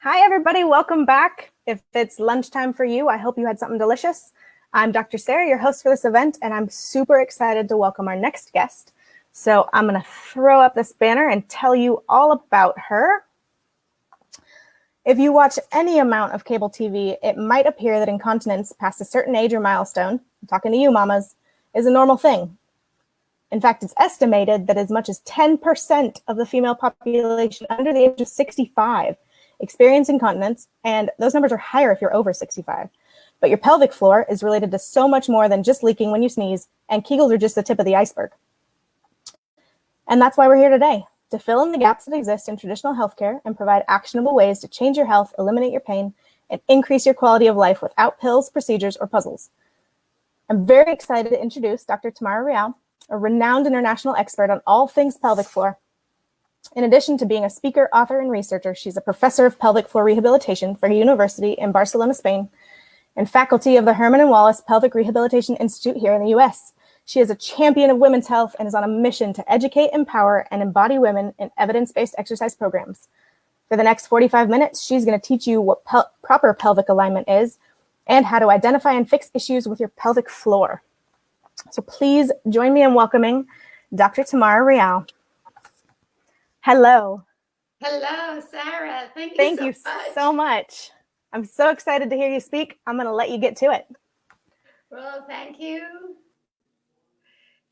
Hi, everybody. Welcome back. If it's lunchtime for you, I hope you had something delicious. I'm Dr. Sarah, your host for this event, and I'm super excited to welcome our next guest. So I'm going to throw up this banner and tell you all about her. If you watch any amount of cable TV, it might appear that incontinence past a certain age or milestone, I'm talking to you mamas, is a normal thing. In fact, it's estimated that as much as 10% of the female population under the age of 65 experience incontinence, and those numbers are higher if you're over 65. But your pelvic floor is related to so much more than just leaking when you sneeze, and Kegels are just the tip of the iceberg. And that's why we're here today, to fill in the gaps that exist in traditional healthcare and provide actionable ways to change your health, eliminate your pain, and increase your quality of life without pills, procedures, or puzzles. I'm very excited to introduce Dr. Tamara Real, a renowned international expert on all things pelvic floor. In addition to being a speaker, author, and researcher, she's a professor of pelvic floor rehabilitation for a university in Barcelona, Spain, and faculty of the Herman and Wallace Pelvic Rehabilitation Institute here in the US. She is a champion of women's health and is on a mission to educate, empower, and embody women in evidence-based exercise programs. For the next 45 minutes, she's going to teach you what proper pelvic alignment is and how to identify and fix issues with your pelvic floor. So please join me in welcoming Dr. Tamara Real. Hello. Hello, Sarah. Thank you so much. I'm so excited to hear you speak. I'm going to let you get to it. Well, thank you.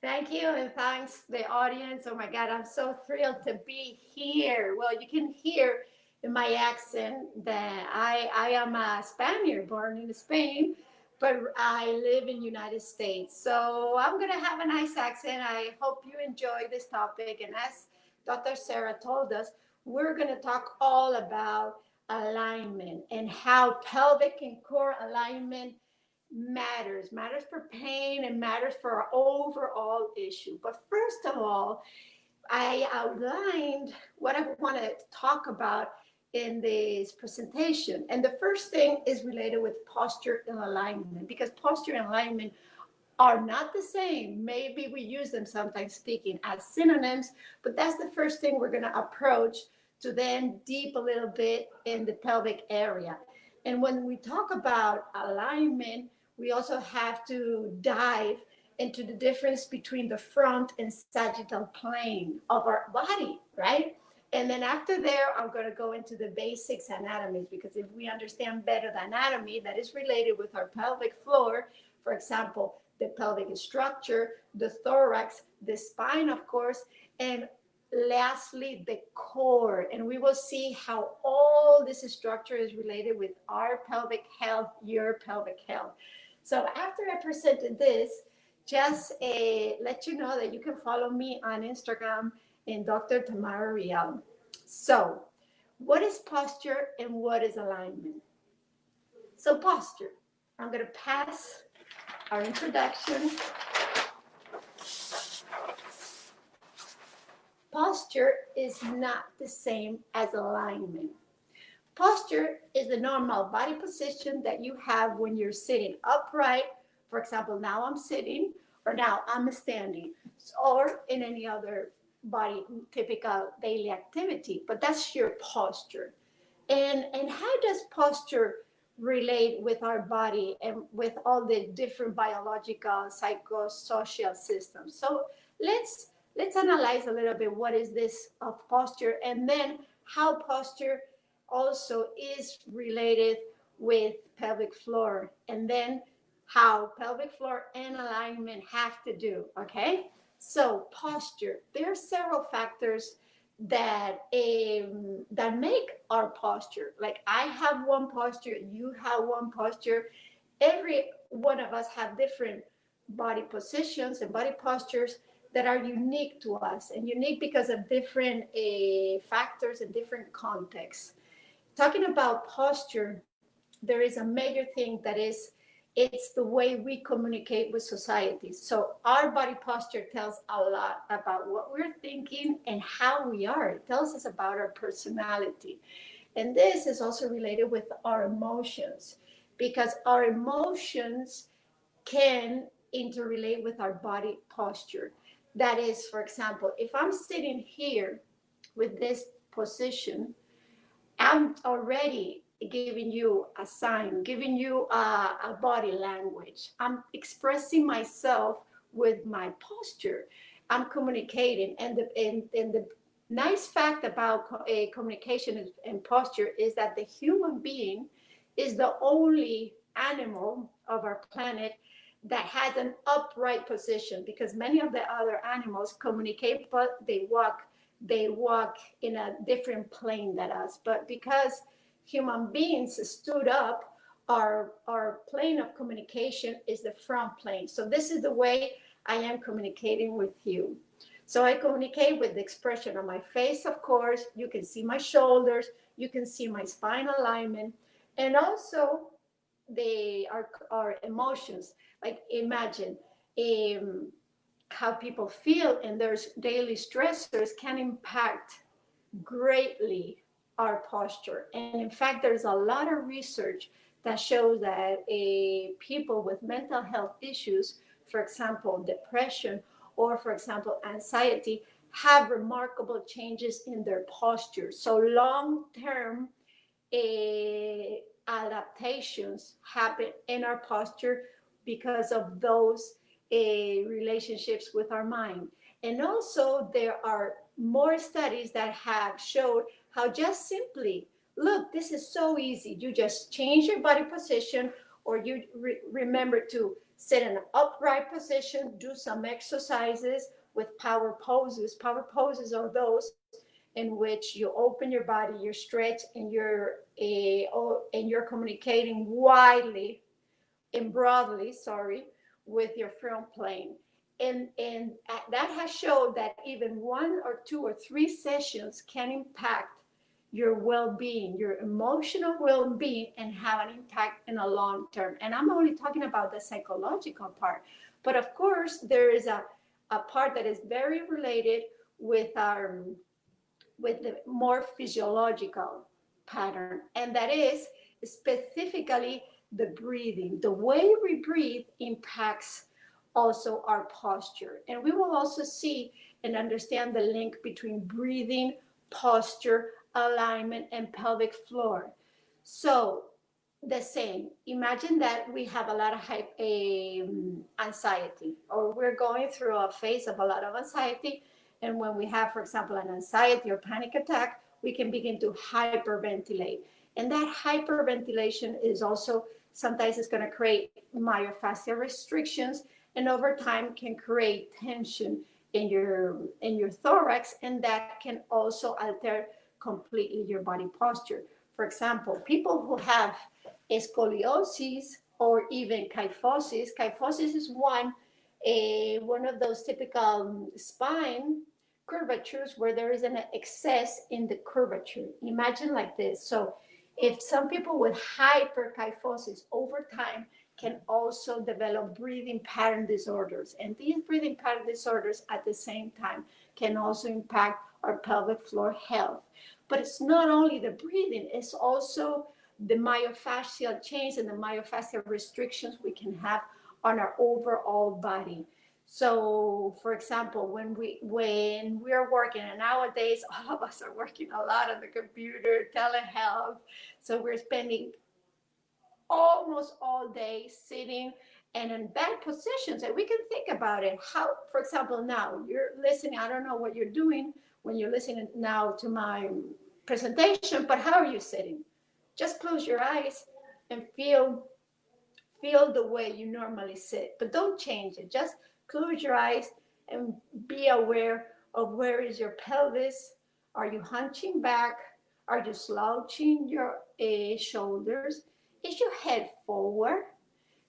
Thank you, and thanks the audience. Oh my God, I'm so thrilled to be here. Well, you can hear in my accent that I am a Spaniard born in Spain, but I live in United States. So I'm gonna have a nice accent. I hope you enjoy this topic. And as Dr. Sarah told us, we're gonna talk all about alignment and how pelvic and core alignment matters for pain and matters for our overall issue. But first of all, I outlined what I want to talk about in this presentation. And the first thing is related with posture and alignment, because posture and alignment are not the same. Maybe we use them sometimes speaking as synonyms, but that's the first thing we're going to approach to then deep a little bit in the pelvic area. And when we talk about alignment, we also have to dive into the difference between the front and sagittal plane of our body, right? And then after there, I'm going to go into the basics anatomies, because if we understand better the anatomy that is related with our pelvic floor, for example, the pelvic structure, the thorax, the spine, of course, and lastly, the core. And we will see how all this structure is related with our pelvic health, your pelvic health. So after I presented this, just let you know that you can follow me on Instagram in Dr. Tamara Real. So what is posture and what is alignment? So posture, I'm going to pass our introduction. Posture is not the same as alignment. Posture is the normal body position that you have when you're sitting upright. For example, now I'm sitting, or now I'm standing, or in any other body typical daily activity. But that's your posture. And how does posture relate with our body and with all the different biological psychosocial systems? So let's analyze a little bit what is this of posture, and then how posture also is related with pelvic floor, and then how pelvic floor and alignment have to do. Okay, so posture, there are several factors that make our posture. Like I have one posture, you have one posture. Every one of us have different body positions and body postures that are unique to us, and unique because of different factors and different contexts. Talking about posture, there is a major thing that is, it's the way we communicate with society. So our body posture tells a lot about what we're thinking and how we are. It tells us about our personality. And this is also related with our emotions, because our emotions can interrelate with our body posture. That is, for example, if I'm sitting here with this position, I'm already giving you a sign, giving you a body language. I'm expressing myself with my posture. I'm communicating. And the nice fact about communication and posture is that the human being is the only animal of our planet that has an upright position, because many of the other animals communicate, but they walk in a different plane than us. But because human beings stood up, our plane of communication is the front plane. So this is the way I am communicating with you. So I communicate with the expression on my face, of course. You can see my shoulders, you can see my spine alignment, and also our emotions. Like imagine um, how people feel and their daily stressors can impact greatly our posture. And in fact, there's a lot of research that shows that people with mental health issues, for example, depression, or for example, anxiety, have remarkable changes in their posture. So long term adaptations happen in our posture because of those relationships with our mind. And also, there are more studies that have showed how just simply, look, this is so easy. You just change your body position, or you remember to sit in an upright position, do some exercises with power poses. Power poses are those in which you open your body, you stretch, and you're communicating widely and broadly, sorry, with your front plane. And that has showed that even 1 or 2 or 3 sessions can impact your well-being, your emotional well-being, and have an impact in a long term. And I'm only talking about the psychological part, but of course there is a part that is very related with our with the more physiological pattern, and that is specifically the breathing. The way we breathe impacts also our posture. And we will also see and understand the link between breathing, posture, alignment, and pelvic floor. So, the same. Imagine that we have a lot of anxiety, or we're going through a phase of a lot of anxiety. And when we have, for example, an anxiety or panic attack, we can begin to hyperventilate. And that hyperventilation is also sometimes it's going to create myofascial restrictions, and over time can create tension in your thorax, and that can also alter completely your body posture. For example, people who have scoliosis or even kyphosis. Kyphosis is one of those typical spine curvatures where there is an excess in the curvature. Imagine like this. So if some people with hyperkyphosis over time can also develop breathing pattern disorders. And these breathing pattern disorders at the same time can also impact our pelvic floor health. But it's not only the breathing, it's also the myofascial change and the myofascial restrictions we can have on our overall body. So, for example, when we're working, and nowadays all of us are working a lot on the computer, telehealth, so we're spending almost all day sitting and in bad positions. And we can think about it. How, for example, now you're listening. I don't know what you're doing when you're listening now to my presentation, but how are you sitting? Just close your eyes and feel the way you normally sit, but don't change it. Just close your eyes and be aware of where is your pelvis. Are you hunching back? Are you slouching your shoulders? Is your head forward?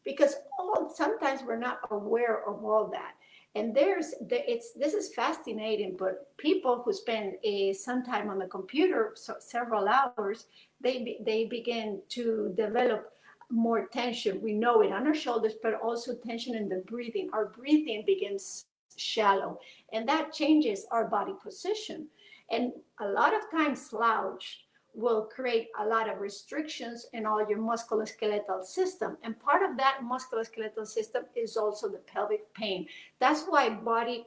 Because all sometimes we're not aware of all that. And it's this is fascinating. But people who spend some time on the computer, so several hours, they begin to develop more tension. We know it on our shoulders, but also tension in the breathing. Our breathing begins shallow, and that changes our body position. And a lot of times slouch will create a lot of restrictions in all your musculoskeletal system. And part of that musculoskeletal system is also the pelvic pain. That's why body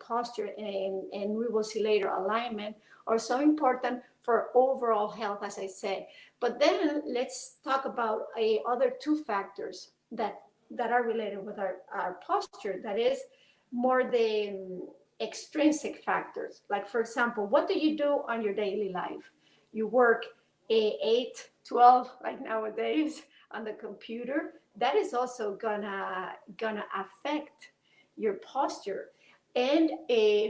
posture and we will see later alignment are so important for overall health, as I said. But then let's talk about other two factors that are related with our posture. That is more the extrinsic factors. Like, for example, what do you do on your daily life? You work 8, 12, like nowadays, on the computer. That is also gonna affect your posture. And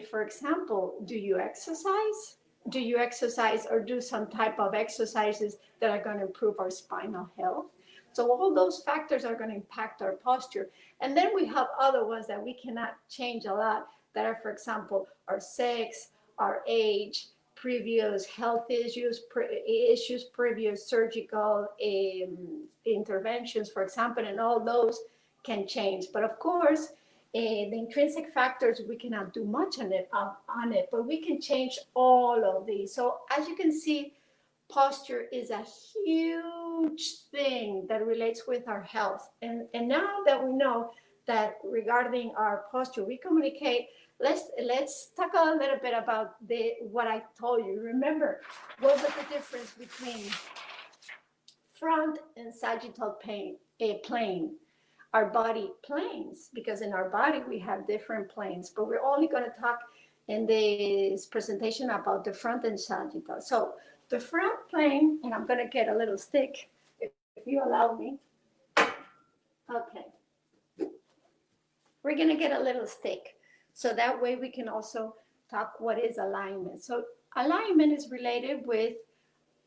for example, do you exercise? Do you exercise or do some type of exercises that are going to improve our spinal health? So all those factors are going to impact our posture. And then we have other ones that we cannot change a lot, that are, for example, our sex, our age, previous health issues, previous surgical interventions, for example, and all those can change. But of course, the intrinsic factors, we cannot do much on it, but we can change all of these. So as you can see, posture is a huge thing that relates with our health. And now that we know that regarding our posture, we communicate, let's talk a little bit about what I told you. Remember, what was the difference between front and sagittal plane? Our body planes, because in our body we have different planes, but we're only going to talk in this presentation about the front and sagittal. So the front plane, and I'm going to get a little stick if you allow me. Okay. We're going to get a little stick, so that way we can also talk what is alignment. So alignment is related with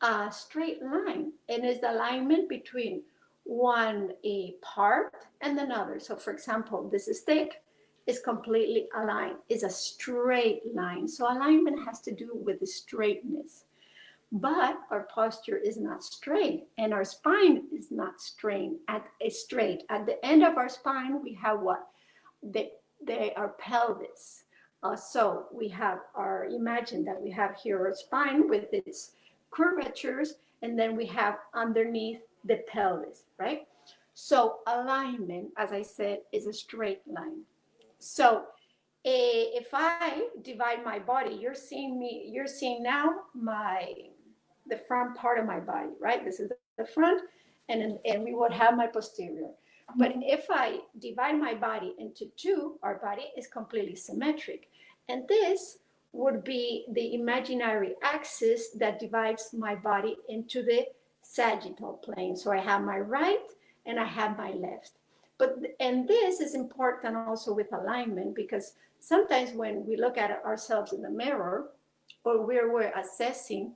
a straight line, and is the alignment between one part and another. So for example, this stick is completely aligned, is a straight line. So alignment has to do with the straightness. But our posture is not straight, and our spine is not straight. At the end of our spine, we have what? Our pelvis. So we have imagine that we have here our spine with its curvatures, and then we have underneath the pelvis, right? So alignment, as I said, is a straight line. So if I divide my body, you're seeing now the front part of my body, right? This is the front, and we would have my posterior. But if I divide my body into two, our body is completely symmetric. And this would be the imaginary axis that divides my body into the sagittal plane. So I have my right and I have my left. And this is important also with alignment, because sometimes when we look at ourselves in the mirror, or we're assessing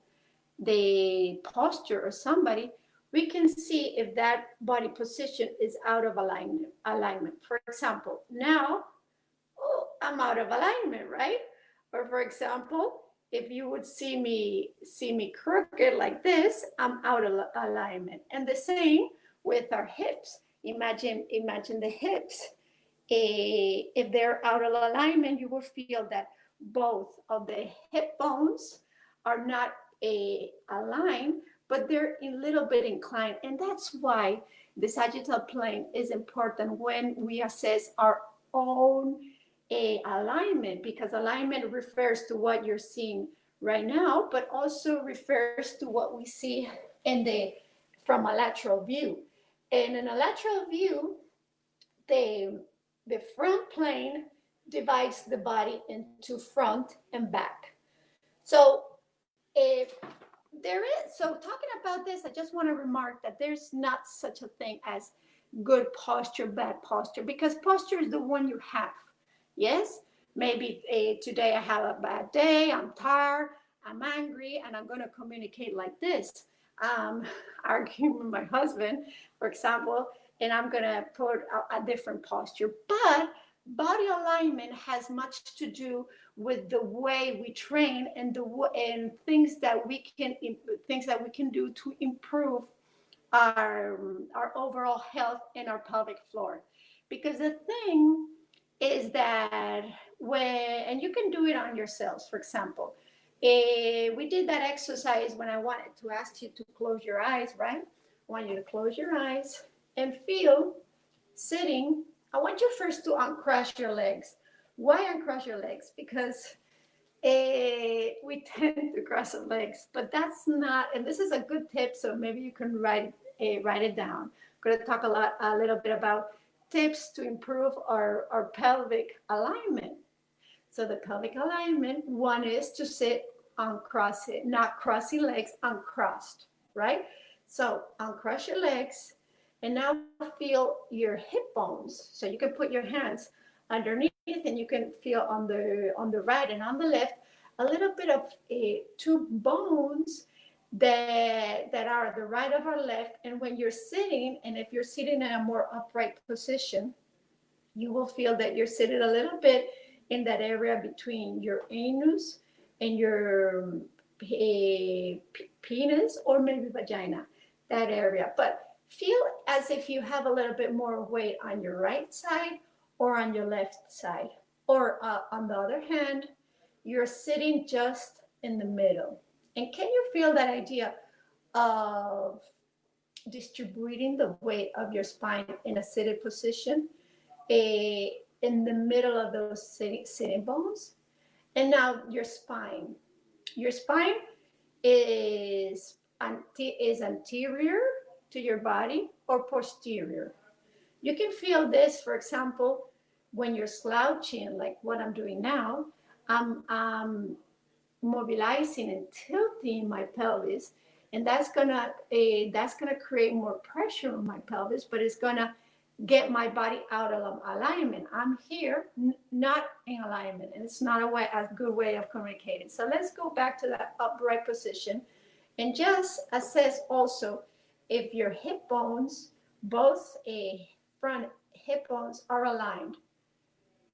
the posture of somebody, we can see if that body position is out of alignment. For example, now, I'm out of alignment, right? Or for example, if you would see me crooked like this, I'm out of alignment. And the same with our hips. Imagine the hips. If they're out of alignment, you will feel that both of the hip bones are not aligned, but they're a little bit inclined. And that's why the sagittal plane is important when we assess our own alignment, because alignment refers to what you're seeing right now, but also refers to what we see from a lateral view. And in a lateral view, the front plane divides the body into front and back. So talking about this, I just want to remark that there's not such a thing as good posture, bad posture, because posture is the one you have. Yes, maybe today I have a bad day, I'm tired, I'm angry, and I'm going to communicate like this. Arguing with my husband, for example, and I'm going to put a different posture. But body alignment has much to do with the way we train and things that we can do to improve our overall health in our pelvic floor. Because the thing is that and you can do it on yourselves. For example, we did that exercise when I wanted to ask you to close your eyes, right? I want you to close your eyes and feel sitting. I want you first to uncross your legs. Why uncross your legs? Because We tend to cross our legs, but that's not, and this is a good tip, so maybe you can write it down. I'm going to talk a little bit about tips to improve our pelvic alignment. So the pelvic alignment, one is to sit uncross it, not crossing legs, uncrossed, right? So uncross your legs and now feel your hip bones. So you can put your hands underneath and you can feel on the right and on the left a little bit of two bones that are the right of our left. And when you're sitting, and if you're sitting in a more upright position, you will feel that you're sitting a little bit in that area between your anus and your penis or maybe vagina, that area. But feel as if you have a little bit more weight on your right side or on your left side. Or on the other hand, you're sitting just in the middle. And can you feel that idea of distributing the weight of your spine in a seated position? In the middle of those sitting bones. And now your spine. Your spine is anterior to your body or posterior. You can feel this, for example, when you're slouching, like what I'm doing now. I'm mobilizing and tilting my pelvis, and that's gonna create more pressure on my pelvis, but it's gonna get my body out of alignment. I'm here, not in alignment, and it's not a good way of communicating. So let's go back to that upright position and just assess also if your hip bones, both a front hip bones, are aligned.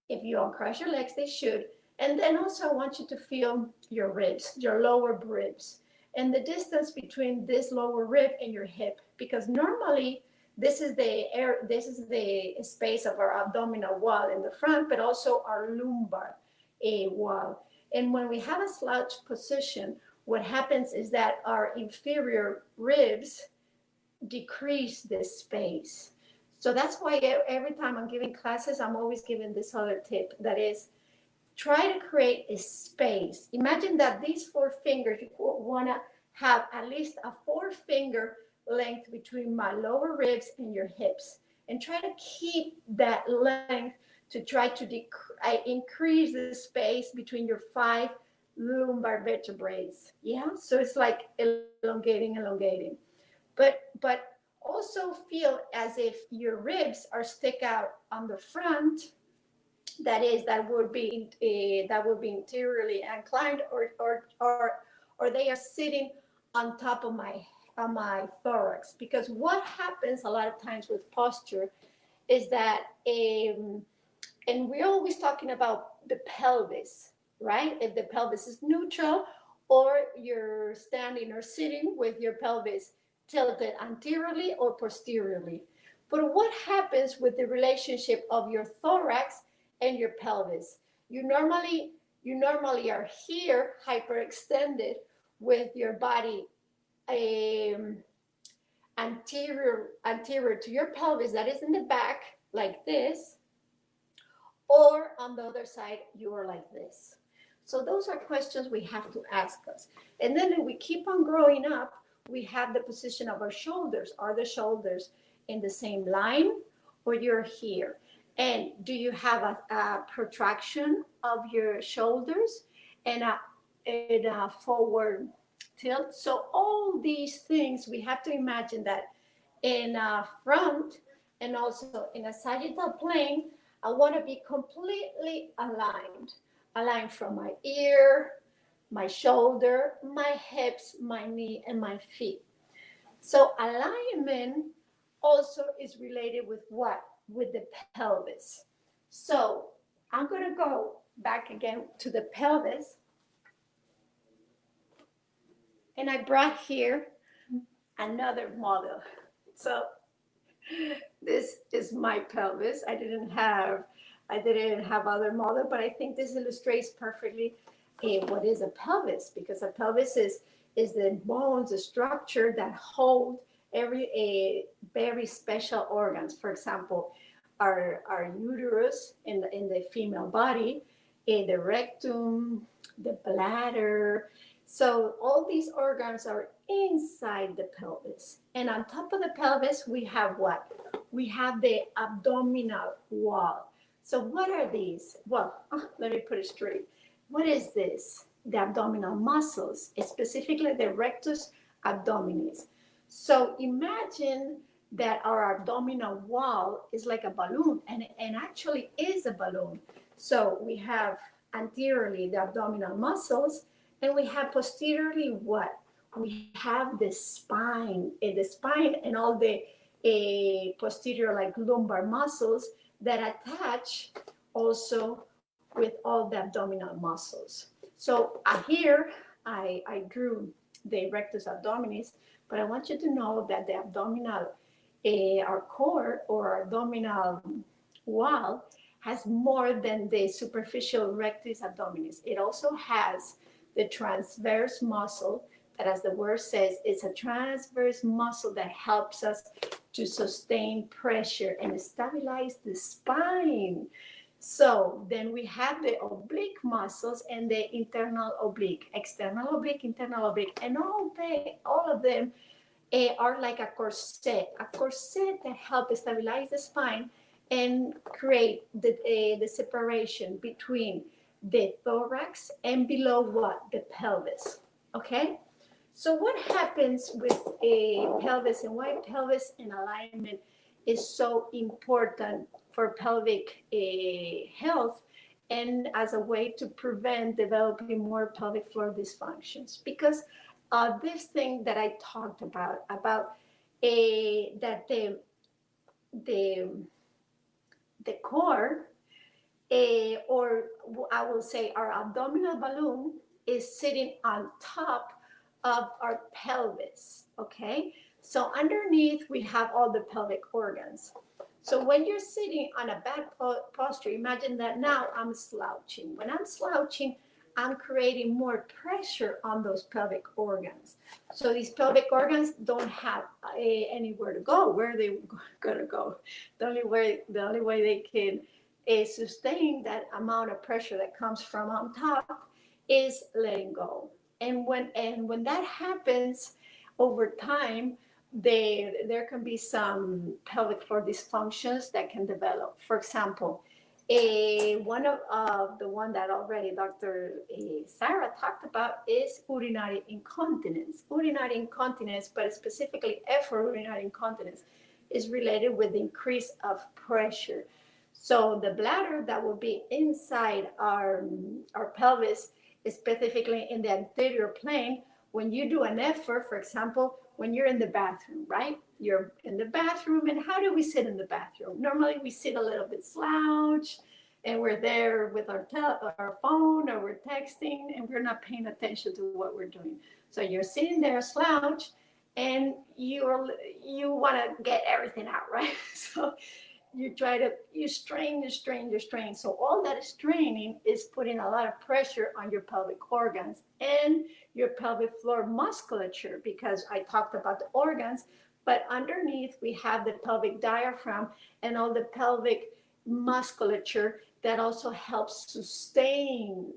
If you uncross your legs, they should. And then also I want you to feel your ribs, your lower ribs, and the distance between this lower rib and your hip, because normally this is the space of our abdominal wall in the front, but also our lumbar wall. And when we have a slouch position, what happens is that our inferior ribs decrease this space. So that's why every time I'm giving classes, I'm always giving this other tip, that is, try to create a space. Imagine that these four fingers, you want to have at least a 4-finger length between my lower ribs and your hips, and try to keep that length to try to increase the space between your 5 lumbar vertebrae. Yeah, so it's like elongating. But also feel as if your ribs are stick out on the front. That would be interiorly inclined, or they are sitting on top of my thorax. Because what happens a lot of times with posture is that, and we're always talking about the pelvis, right? If the pelvis is neutral, or you're standing or sitting with your pelvis tilted anteriorly or posteriorly. But what happens with the relationship of your thorax and your pelvis? You normally are here hyperextended with your body um, anterior to your pelvis, that is in the back like this, or on the other side you are like this. So those are questions we have to ask us. And then if we keep on growing up, we have the position of our shoulders. Are the shoulders in the same line, or you're here? And do you have a protraction of your shoulders and a forward tilt? So all these things, we have to imagine that in front and also in a sagittal plane, I want to be completely aligned from my ear, my shoulder, my hips, my knee, and my feet. So alignment also is related with what? With the pelvis. So I'm going to go back again to the pelvis. And I brought here another model. So this is my pelvis. I didn't have other model, but I think this illustrates perfectly what is a pelvis, because a pelvis is the bones, the structure that hold every very special organs. For example, our uterus in the female body, the rectum, the bladder. So all these organs are inside the pelvis. And on top of the pelvis, we have what? We have the abdominal wall. So what are these? Well, let me put it straight. What is this? The abdominal muscles, specifically the rectus abdominis. So imagine that our abdominal wall is like a balloon, and actually is a balloon. So we have anteriorly the abdominal muscles, and we have posteriorly what? We have the spine and all the posterior like lumbar muscles that attach also with all the abdominal muscles. So here I drew the rectus abdominis, but I want you to know that the abdominal, our core or abdominal wall has more than the superficial rectus abdominis. It also has the transverse muscle that, as the word says, is a transverse muscle that helps us to sustain pressure and stabilize the spine. So then we have the oblique muscles and the internal oblique, external oblique, internal oblique, and all of them are like a corset that helps stabilize the spine and create the separation between the thorax and below what? The pelvis. Okay? So what happens with a pelvis and why pelvis and alignment is so important for pelvic health and as a way to prevent developing more pelvic floor dysfunctions? Because this thing that I talked about that the the core, or I will say our abdominal balloon, is sitting on top of our pelvis. Okay, so underneath we have all the pelvic organs. So when you're sitting on a bad posture, imagine that now I'm slouching. When I'm slouching, I'm creating more pressure on those pelvic organs. So these pelvic organs don't have anywhere to go. Where are they gonna go? The only way they can sustain that amount of pressure that comes from on top is letting go. And when that happens over time, there can be some pelvic floor dysfunctions that can develop. For example, one of the one that already Dr. Sarah talked about is urinary incontinence. Urinary incontinence, but specifically urinary incontinence, is related with the increase of pressure. So the bladder that will be inside our pelvis, specifically in the anterior plane, when you do an effort, for example, when you're in the bathroom, right? You're in the bathroom, and how do we sit in the bathroom? Normally, we sit a little bit slouched, and we're there with our phone, or we're texting, and we're not paying attention to what we're doing. So you're sitting there slouched, and you want to get everything out, right? So you strain. So all that straining is putting a lot of pressure on your pelvic organs and your pelvic floor musculature, because I talked about the organs, but underneath we have the pelvic diaphragm and all the pelvic musculature that also helps sustain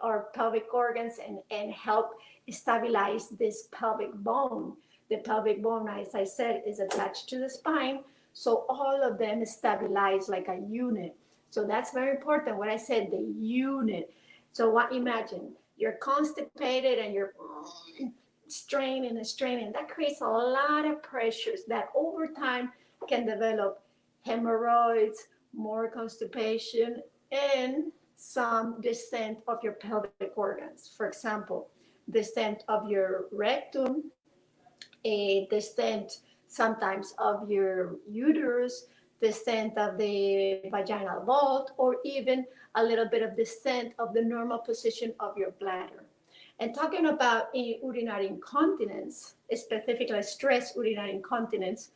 our pelvic organs and help stabilize this pelvic bone. The pelvic bone, as I said, is attached to the spine, so all of them stabilize like a unit. So that's very important. What I said, the unit. So imagine you're constipated and you're straining and straining. That creates a lot of pressures that over time can develop hemorrhoids, more constipation, and some descent of your pelvic organs. For example, descent of your rectum, a descent sometimes of your uterus, descent of the vaginal vault, or even a little bit of descent of the normal position of your bladder. And talking about urinary incontinence, specifically stress urinary incontinence,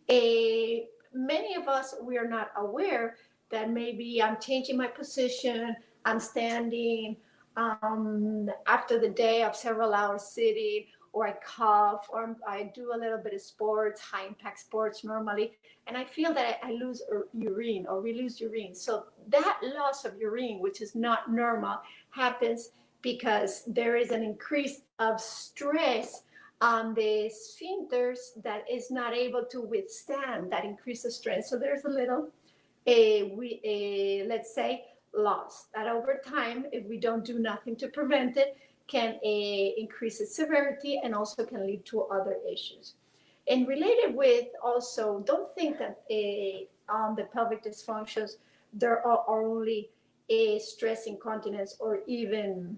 many of us, we are not aware that maybe I'm changing my position, I'm standing after the day of several hours sitting, or I cough, or I do a little bit of sports, high impact sports normally, and I feel that I lose urine, or we lose urine. So that loss of urine, which is not normal, happens because there is an increase of stress on the sphincters that is not able to withstand that increase of stress. So there's a little, let's say, loss that over time, if we don't do nothing to prevent it, can increase its severity and also can lead to other issues. And related with also, don't think that on the pelvic dysfunctions, there are only stress incontinence or even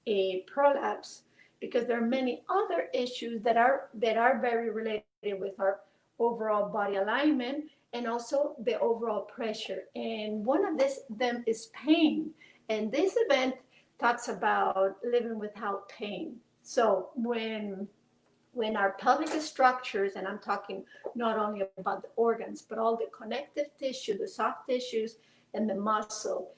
a prolapse, because there are many other issues that are very related with our overall body alignment and also the overall pressure. And one of them is pain. And this event talks about living without pain. So when our pelvic structures, and I'm talking not only about the organs, but all the connective tissue, the soft tissues, and the muscle,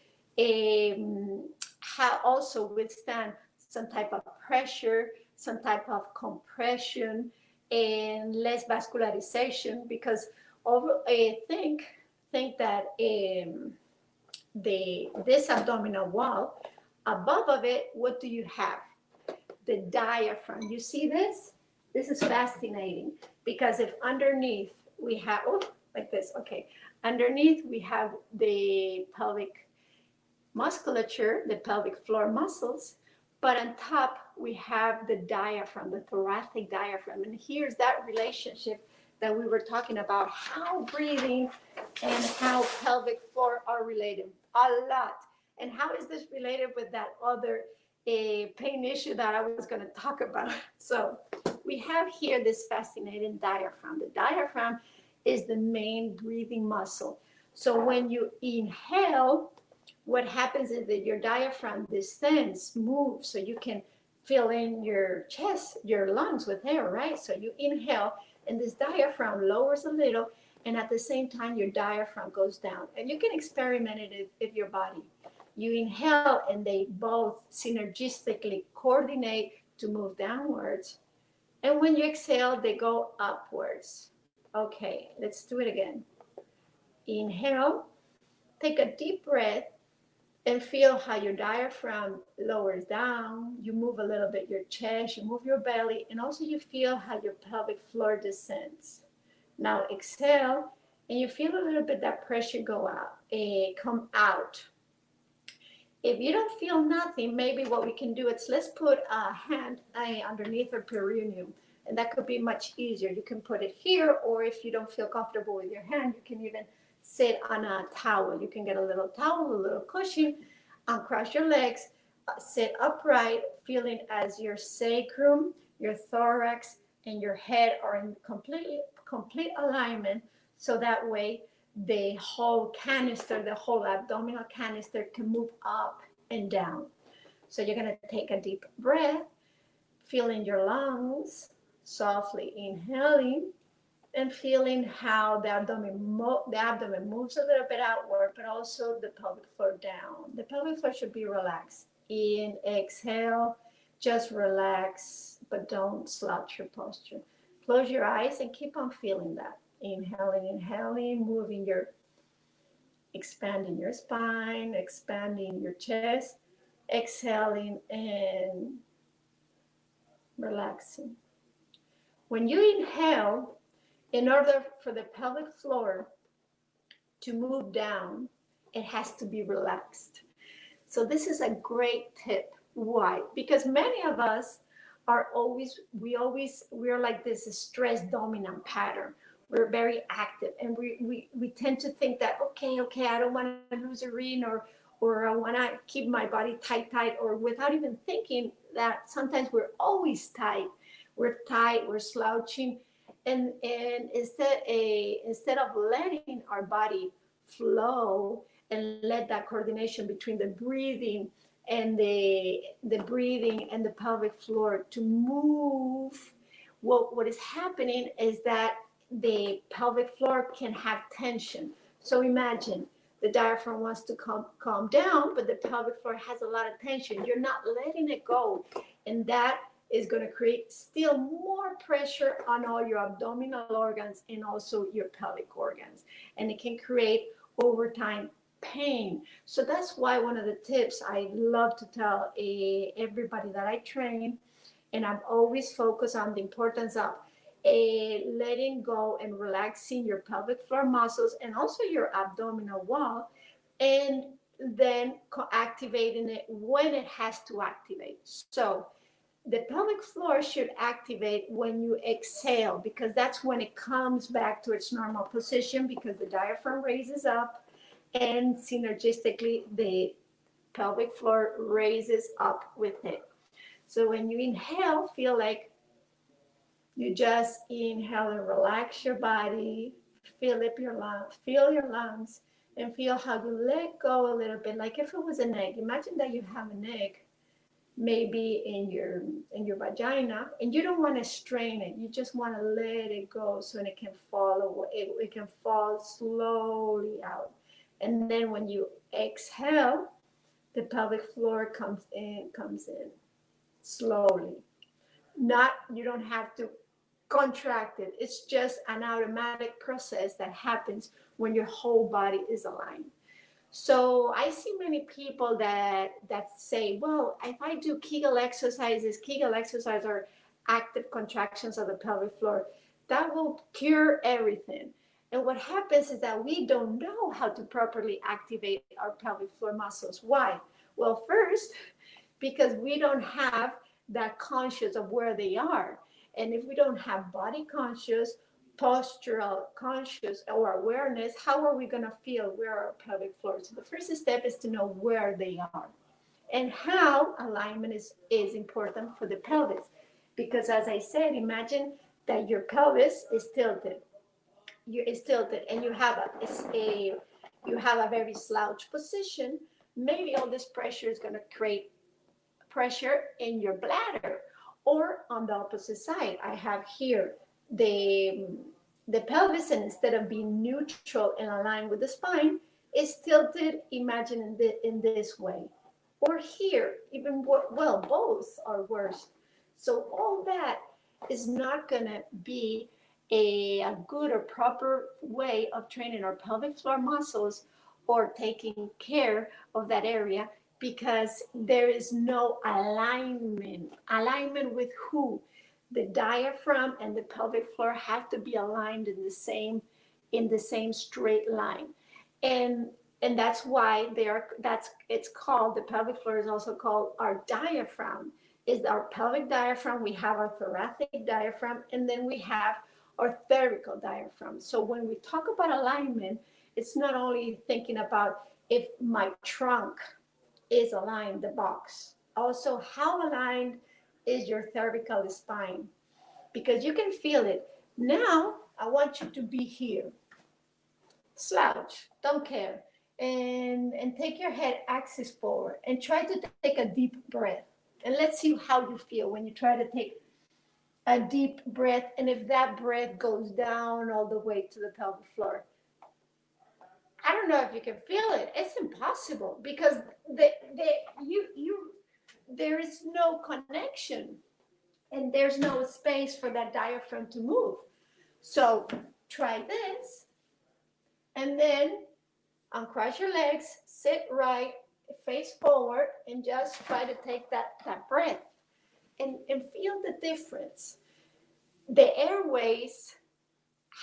also withstand some type of pressure, some type of compression, and less vascularization. Because think that this abdominal wall, above of it, what do you have? The diaphragm. You see this? This is fascinating, because if underneath we have, like this, okay, underneath we have the pelvic musculature, the pelvic floor muscles, but on top we have the diaphragm, the thoracic diaphragm. And here's that relationship that we were talking about, how breathing and how pelvic floor are related a lot. And how is this related with that other pain issue that I was going to talk about? So we have here this fascinating diaphragm. The diaphragm is the main breathing muscle. So when you inhale, what happens is that your diaphragm descends, moves, so you can fill in your chest, your lungs with air, right? So you inhale, and this diaphragm lowers a little, and at the same time, your diaphragm goes down. And you can experiment it with your body. You inhale, and they both synergistically coordinate to move downwards. And when you exhale, they go upwards. Okay, let's do it again. Inhale, take a deep breath, and feel how your diaphragm lowers down. You move a little bit your chest, you move your belly, and also you feel how your pelvic floor descends. Now exhale, and you feel a little bit that pressure go out, come out. If you don't feel nothing, maybe what we can do is let's put a hand underneath our perineum, and that could be much easier. You can put it here, or if you don't feel comfortable with your hand, you can even sit on a towel. You can get a little towel, a little cushion, uncross your legs, sit upright, feeling as your sacrum, your thorax, and your head are in complete alignment. So that way, the whole canister, the whole abdominal canister can move up and down. So you're going to take a deep breath, feeling your lungs, softly inhaling, and feeling how the abdomen moves a little bit outward, but also the pelvic floor down. The pelvic floor should be relaxed. In, exhale, just relax, but don't slouch your posture. Close your eyes and keep on feeling that. Inhaling, expanding your spine, expanding your chest, exhaling and relaxing. When you inhale, in order for the pelvic floor to move down, it has to be relaxed. So this is a great tip. Why? Because many of us we're like this stress dominant pattern. We're very active, and we tend to think that, okay, I don't want to lose a ring, or I want to keep my body tight, or without even thinking that sometimes we're always tight. We're tight, we're slouching, and instead of letting our body flow and let that coordination between the breathing and the breathing and the pelvic floor to move, what is happening is that the pelvic floor can have tension. So imagine the diaphragm wants to calm down, but the pelvic floor has a lot of tension. You're not letting it go, and that is going to create still more pressure on all your abdominal organs and also your pelvic organs. And it can create over time pain. So that's why one of the tips I love to tell everybody that I train, and I'm always focused on the importance of letting go and relaxing your pelvic floor muscles and also your abdominal wall, and then activating it when it has to activate. So the pelvic floor should activate when you exhale, because that's when it comes back to its normal position, because the diaphragm raises up and synergistically the pelvic floor raises up with it. So when you inhale, feel like you just inhale and relax your body, feel your lungs, and feel how you let go a little bit, like if it was an egg. Imagine that you have an egg maybe in your vagina, and you don't want to strain it. You just want to let it go so it can fall away. It can fall slowly out. And then when you exhale, the pelvic floor comes in slowly. Not, you don't have to contract it. It's just an automatic process that happens when your whole body is aligned. So I see many people that say, well, if I do Kegel exercise or active contractions of the pelvic floor, that will cure everything. And what happens is that we don't know how to properly activate our pelvic floor muscles. Why? Well, first, because we don't have that conscious of where they are. And if we don't have body conscious, postural conscious or awareness, how are we going to feel where our pelvic floor is? So the first step is to know where they are and how alignment is important for the pelvis. Because as I said, imagine that your pelvis is tilted. It's tilted and you have a very slouched position. Maybe all this pressure is going to create pressure in your bladder. Or on the opposite side, I have here the the pelvis, and instead of being neutral and aligned with the spine, is tilted. Imagine in this way, or here, even well, both are worse. So all that is not going to be a good or proper way of training our pelvic floor muscles or taking care of that area, because there is no alignment. Alignment with who? The diaphragm and the pelvic floor have to be aligned in the same straight line. And that's why that's it's called, the pelvic floor is also called our diaphragm. Is our pelvic diaphragm, we have our thoracic diaphragm, and then we have our cervical diaphragm. So when we talk about alignment, it's not only thinking about if my trunk is aligned, the box. Also, how aligned is your cervical spine? Because you can feel it. Now, I want you to be here. Slouch, don't care. And take your head axis forward and try to take a deep breath. And let's see how you feel when you try to take a deep breath, and if that breath goes down all the way to the pelvic floor. I don't know if you can feel it. It's impossible because there is no connection and there's no space for that diaphragm to move. So try this, and then uncross your legs, sit right, face forward, and just try to take that breath and feel the difference. The airways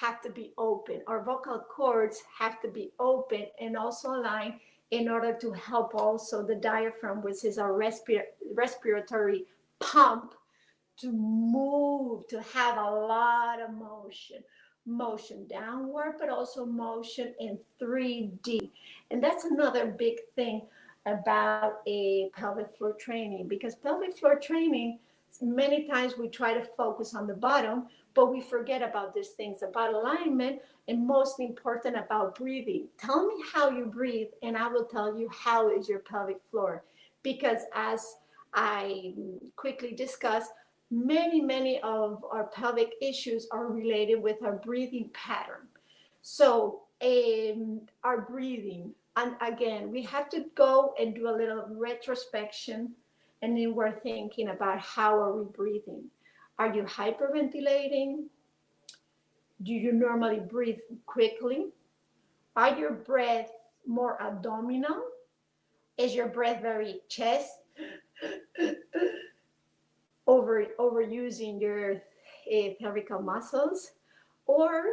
have to be open. Our vocal cords have to be open and also aligned in order to help also the diaphragm, which is our respiratory pump, to move, to have a lot of motion downward, but also motion in 3D. And that's another big thing about a pelvic floor training, because pelvic floor training, many times we try to focus on the bottom, but we forget about these things about alignment, and most important about breathing. Tell me how you breathe and I will tell you how is your pelvic floor. Because as I quickly discussed, many of our pelvic issues are related with our breathing pattern. So our breathing, and again, we have to go and do a little retrospection And then we're thinking about how are we breathing? Are you hyperventilating? Do you normally breathe quickly? Are your breath more abdominal? Is your breath very chest overusing your cervical muscles? Or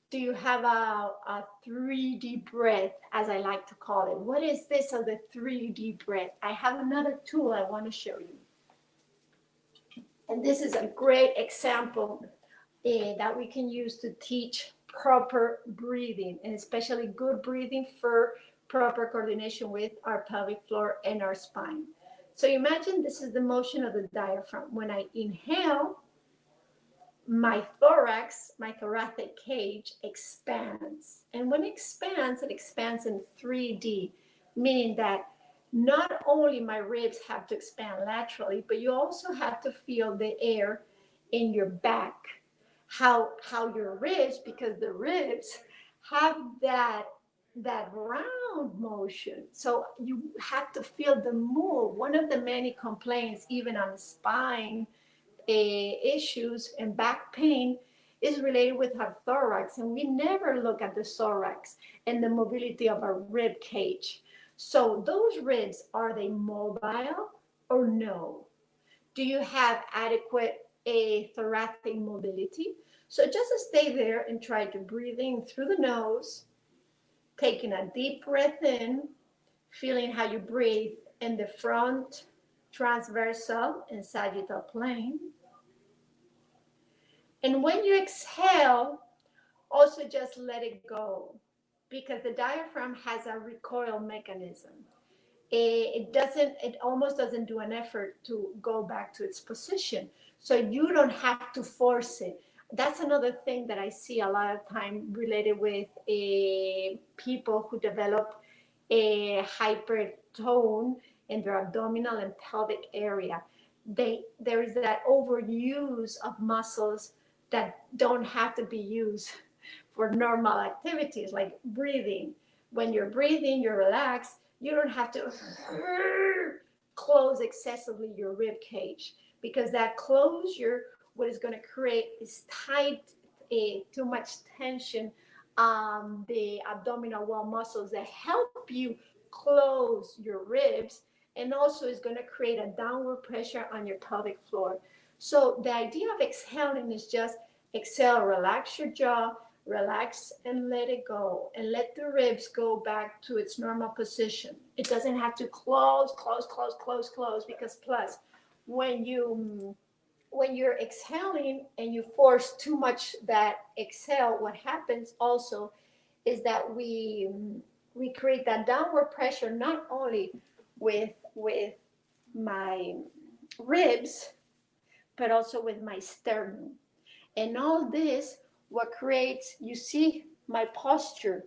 do you have a 3D breath, as I like to call it? What is this of the 3D breath? I have another tool I want to show you. And this is a great example that we can use to teach proper breathing, and especially good breathing for proper coordination with our pelvic floor and our spine. So imagine this is the motion of the diaphragm. When I inhale, my thorax, my thoracic cage expands. And when it expands in 3D, meaning that not only my ribs have to expand laterally, but you also have to feel the air in your back. How your ribs, because the ribs have that round motion. So you have to feel the move. One of the many complaints, even on the spine issues and back pain, is related with our thorax, and we never look at the thorax and the mobility of our rib cage. So those ribs, are they mobile or no? Do you have adequate thoracic mobility? So just stay there and try to breathe in through the nose, taking a deep breath in, feeling how you breathe in the front, transversal, and sagittal plane. And when you exhale, also just let it go, because the diaphragm has a recoil mechanism. It almost doesn't do an effort to go back to its position. So you don't have to force it. That's another thing that I see a lot of time related with people who develop a hypertone in their abdominal and pelvic area. There is that overuse of muscles that don't have to be used for normal activities like breathing. When you're breathing, you're relaxed. You don't have to close excessively your rib cage, because that closure, what is going to create is too much tension on the abdominal wall muscles that help you close your ribs, and also is going to create a downward pressure on your pelvic floor. So the idea of exhaling is just exhale, relax your jaw, relax and let it go, and let the ribs go back to its normal position. It doesn't have to close, because plus when you're exhaling and you force too much that exhale, what happens also is that we create that downward pressure, not only with my ribs, but also with my sternum. And all this, what creates, you see my posture,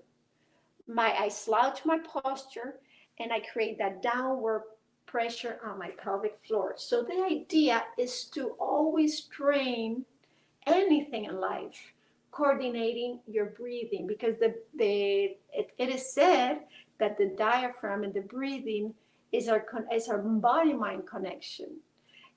I slouch my posture, and I create that downward pressure on my pelvic floor. So the idea is to always train anything in life, coordinating your breathing, because it is said that the diaphragm and the breathing is our body mind connection.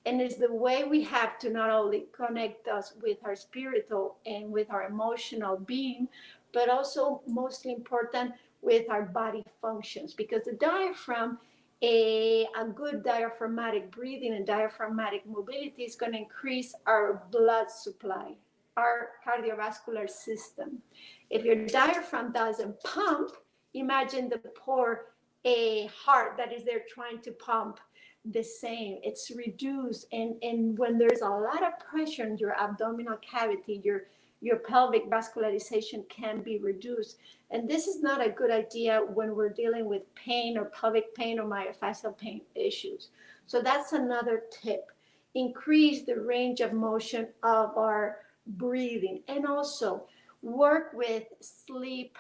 And it's the way we have to not only connect us with our spiritual and with our emotional being, but also, mostly important, with our body functions. Because the diaphragm, a good diaphragmatic breathing and diaphragmatic mobility is going to increase our blood supply, our cardiovascular system. If your diaphragm doesn't pump, imagine the poor heart that is there trying to pump the same. It's reduced, and when there's a lot of pressure in your abdominal cavity, your pelvic vascularization can be reduced. And this is not a good idea when we're dealing with pain or pelvic pain or myofascial pain issues. So that's another tip. Increase the range of motion of our breathing, and also work with slow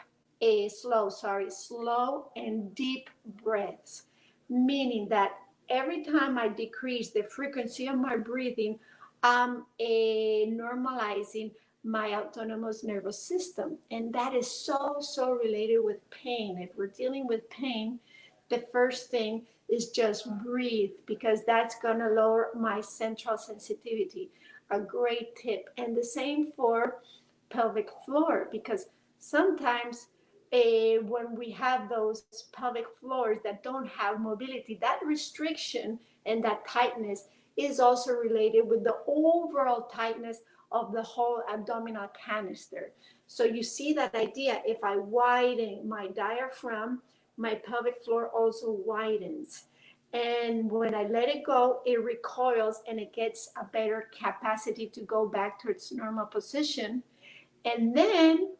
and deep breaths, meaning that every time I decrease the frequency of my breathing, I'm normalizing my autonomous nervous system. And that is so related with pain. If we're dealing with pain, the first thing is just breathe, because that's going to lower my central sensitivity. A great tip. And the same for pelvic floor, because sometimes when we have those pelvic floors that don't have mobility, that restriction and that tightness is also related with the overall tightness of the whole abdominal canister. So you see that idea. If I widen my diaphragm, my pelvic floor also widens. And when I let it go, it recoils and it gets a better capacity to go back to its normal position. And then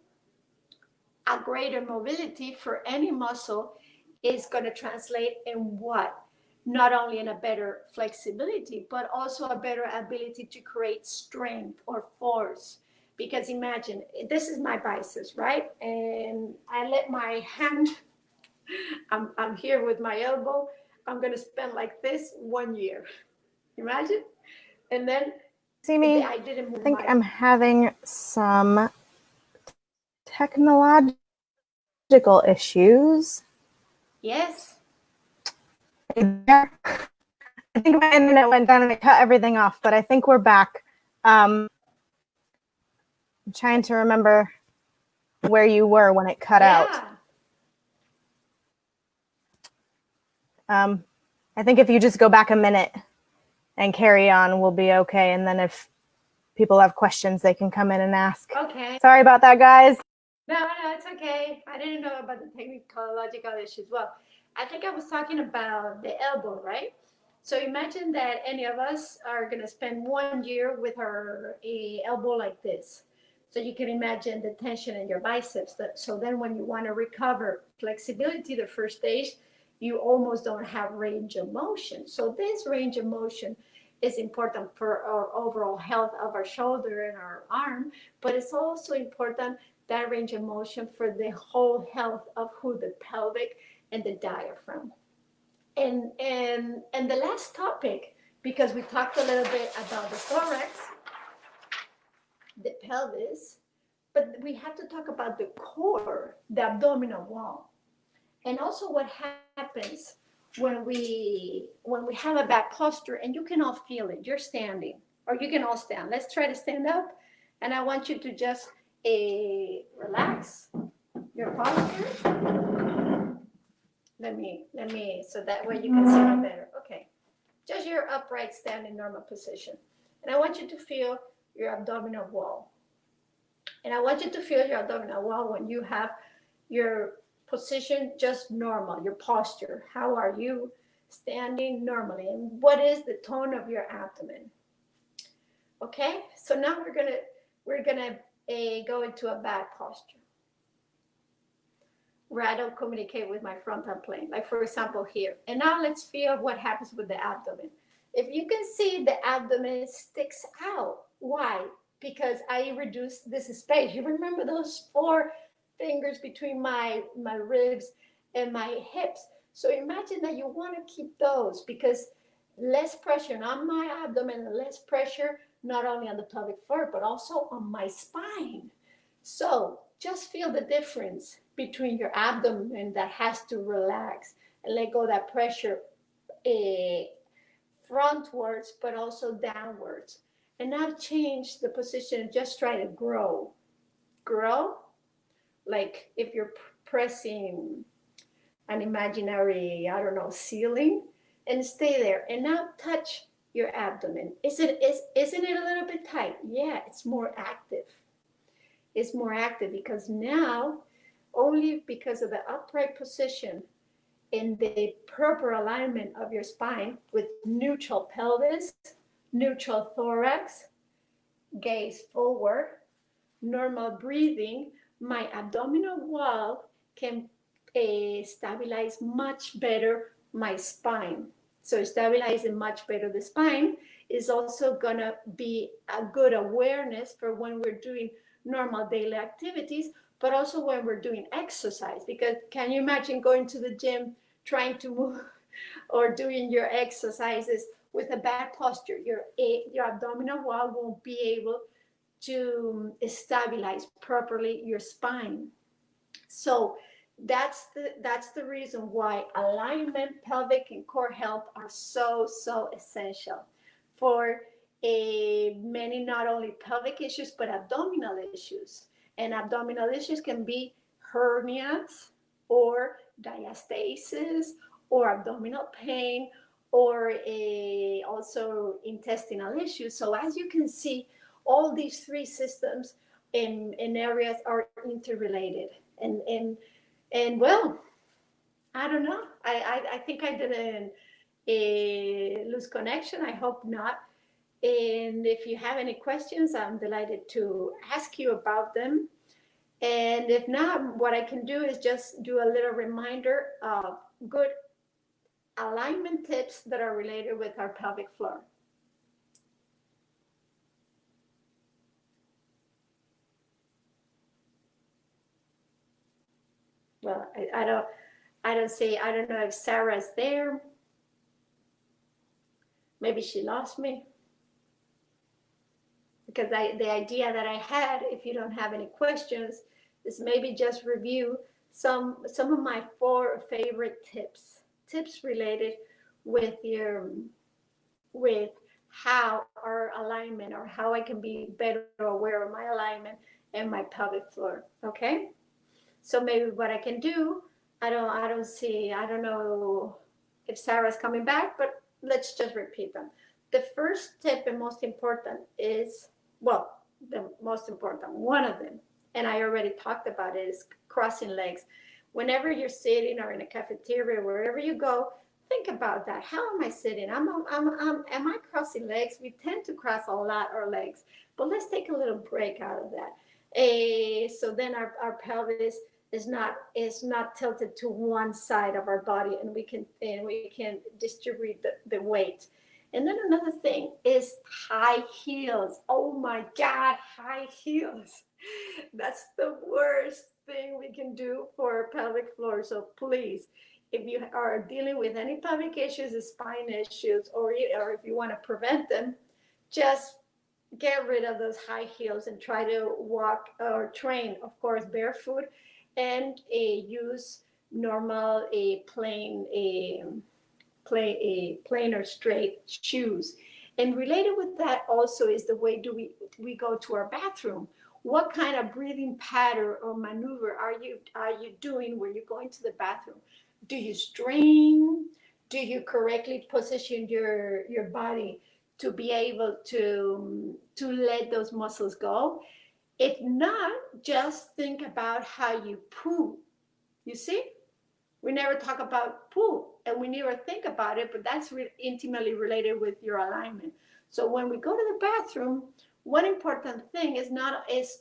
a greater mobility for any muscle is going to translate in what? Not only in a better flexibility, but also a better ability to create strength or force. Because imagine, this is my biceps, right? And I let my hand, I'm here with my elbow. I'm going to spend like this 1 year. Imagine. And then See me? I didn't move I think my. I'm having some technological issues. Yes. I think my internet went down and it cut everything off, but I think we're back. I'm trying to remember where you were when it cut out. I think if you just go back a minute and carry on, we'll be okay. And then if people have questions, they can come in and ask. Okay. Sorry about that, guys. No, it's okay. I didn't know about the technological issues. Well, I think I was talking about the elbow, right? So imagine that any of us are going to spend 1 year with our elbow like this. So you can imagine the tension in your biceps. So then when you want to recover flexibility, the first stage, you almost don't have range of motion. So this range of motion is important for our overall health of our shoulder and our arm, but it's also important, that range of motion, for the whole health of who the pelvic and the diaphragm. And the last topic, because we talked a little bit about the thorax, the pelvis, but we have to talk about the core, the abdominal wall, and also what happens when we have a bad posture. And you can all feel it. You're standing, or you can all stand. Let's try to stand up, and I want you to just relax your posture. Let me, so that way you can see me better. Okay, just your upright standing normal position, and I want you to feel your abdominal wall. And I want you to feel your abdominal wall when you have your position just normal, your posture. How are you standing normally? And what is the tone of your abdomen? Okay, so now we're gonna go into a bad posture where I don't communicate with my frontal plane, like for example here. And now let's feel what happens with the abdomen. If you can see, the abdomen sticks out. Why? Because I reduced this space. You remember those 4 fingers between my ribs and my hips. So imagine that you want to keep those, because less pressure on my abdomen and less pressure not only on the pelvic floor, but also on my spine. So just feel the difference between your abdomen that has to relax and let go of that pressure, uh, frontwards, but also downwards. And now change the position and just try to grow. Grow, like if you're pressing an imaginary, I don't know, ceiling, and stay there. And now touch your abdomen. Isn't it a little bit tight? Yeah, it's more active. It's more active because now, only because of the upright position in the proper alignment of your spine with neutral pelvis, neutral thorax, gaze forward, normal breathing, my abdominal wall can stabilize much better my spine. So stabilizing much better the spine is also gonna be a good awareness for when we're doing normal daily activities, but also when we're doing exercise. Because can you imagine going to the gym, trying to move or doing your exercises with a bad posture? Your abdominal wall won't be able to stabilize properly your spine. So That's the reason why alignment, pelvic, and core health are so essential for a many, not only pelvic issues but abdominal issues. And abdominal issues can be hernias or diastasis or abdominal pain or also intestinal issues. So as you can see, all these three systems in areas are interrelated. And well, I don't know. I think I didn't lose connection. I hope not. And if you have any questions, I'm delighted to ask you about them. And if not, what I can do is just do a little reminder of good alignment tips that are related with our pelvic floor. Well, I don't know if Sarah's there. Maybe she lost me. Because the idea that I had, if you don't have any questions, is maybe just review some of my 4 favorite tips related with your with how our alignment, or how I can be better aware of my alignment and my pelvic floor. Okay, so maybe what I can do, I don't know if Sarah's coming back, but let's just repeat them. The first tip and most important is, well, the most important, one of them, and I already talked about it, is crossing legs. Whenever you're sitting or in a cafeteria, wherever you go, think about that. How am I sitting? Am I crossing legs? We tend to cross a lot our legs, but let's take a little break out of that. So then our pelvis is not tilted to one side of our body, and we can distribute the weight. And then another thing is high heels. Oh my God, high heels. That's the worst thing we can do for our pelvic floor. So please, if you are dealing with any pelvic issues, spine issues, or if you want to prevent them, just get rid of those high heels and try to walk or train, of course, barefoot, and use normal plain or straight shoes. And related with that also is the way do we go to our bathroom. What kind of breathing pattern or maneuver are you doing when you're going to the bathroom? Do you strain? Do you correctly position your body to be able to let those muscles go? If not, just think about how you poo. You see? We never talk about poo, and we never think about it, but that's intimately related with your alignment. So when we go to the bathroom, one important thing is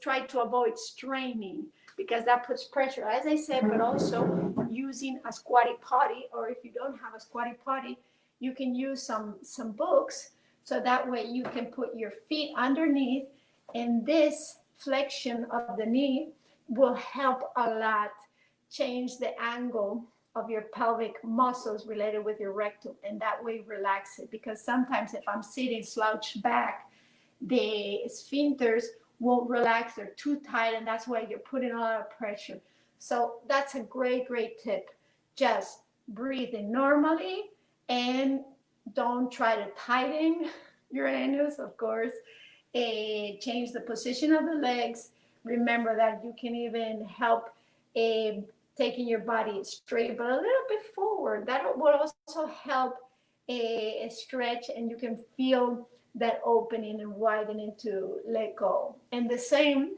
try to avoid straining, because that puts pressure, as I said, but also using a squatty potty, or if you don't have a squatty potty, you can use some books, so that way you can put your feet underneath, and this flexion of the knee will help a lot change the angle of your pelvic muscles related with your rectum, and that way relax it. Because sometimes if I'm sitting slouched back, the sphincters won't relax, they're too tight, and that's why you're putting a lot of pressure. So that's a great tip. Just breathe in normally, and don't try to tighten your anus, of course. Change the position of the legs. Remember that you can even help taking your body straight, but a little bit forward. That will also help stretch, and you can feel that opening and widening to let go. And the same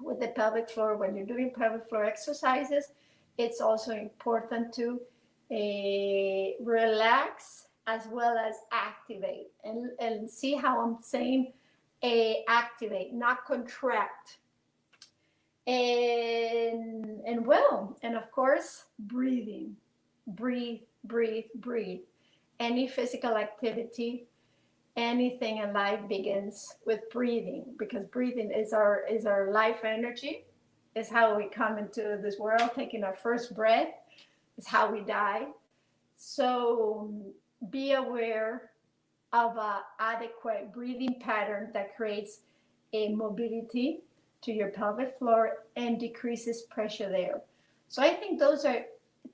with the pelvic floor. When you're doing pelvic floor exercises, it's also important to relax as well as activate. And see how I'm saying activate, not contract. And well, and of course, breathing. Breathe. Any physical activity, anything in life begins with breathing, because breathing is our life energy. Is how we come into this world. Taking our first breath is how we die. So be aware of an adequate breathing pattern that creates a mobility to your pelvic floor and decreases pressure there. So I think those are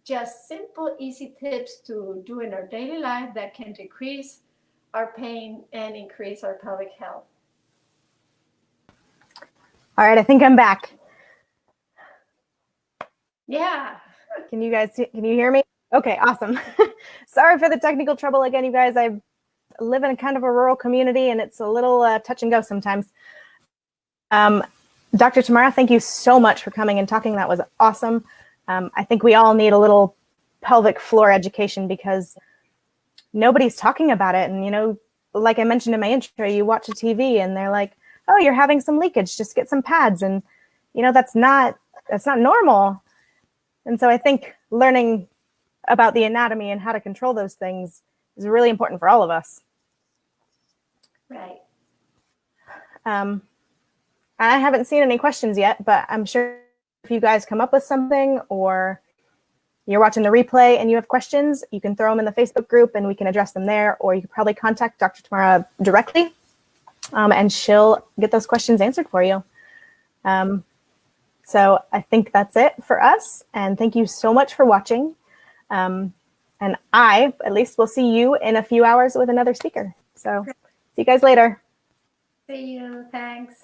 just simple, easy tips to do in our daily life that can decrease our pain and increase our pelvic health. All right, I think I'm back. Yeah. Can you hear me? Okay, awesome. Sorry for the technical trouble again, you guys. I live in kind of a rural community and it's a little touch and go sometimes. Dr. Tamara, thank you so much for coming and talking. That was awesome. I think we all need a little pelvic floor education because nobody's talking about it. And, you know, like I mentioned in my intro, you watch a TV and they're like, oh, you're having some leakage, just get some pads. And, you know, that's not normal. And so I think learning about the anatomy and how to control those things is really important for all of us. Right. I haven't seen any questions yet, but I'm sure if you guys come up with something or you're watching the replay and you have questions, you can throw them in the Facebook group and we can address them there, or you can probably contact Dr. Tamara directly and she'll get those questions answered for you. So I think that's it for us. And thank you so much for watching. And I, at least, will see you in a few hours with another speaker. So see you guys later. See you. Thanks.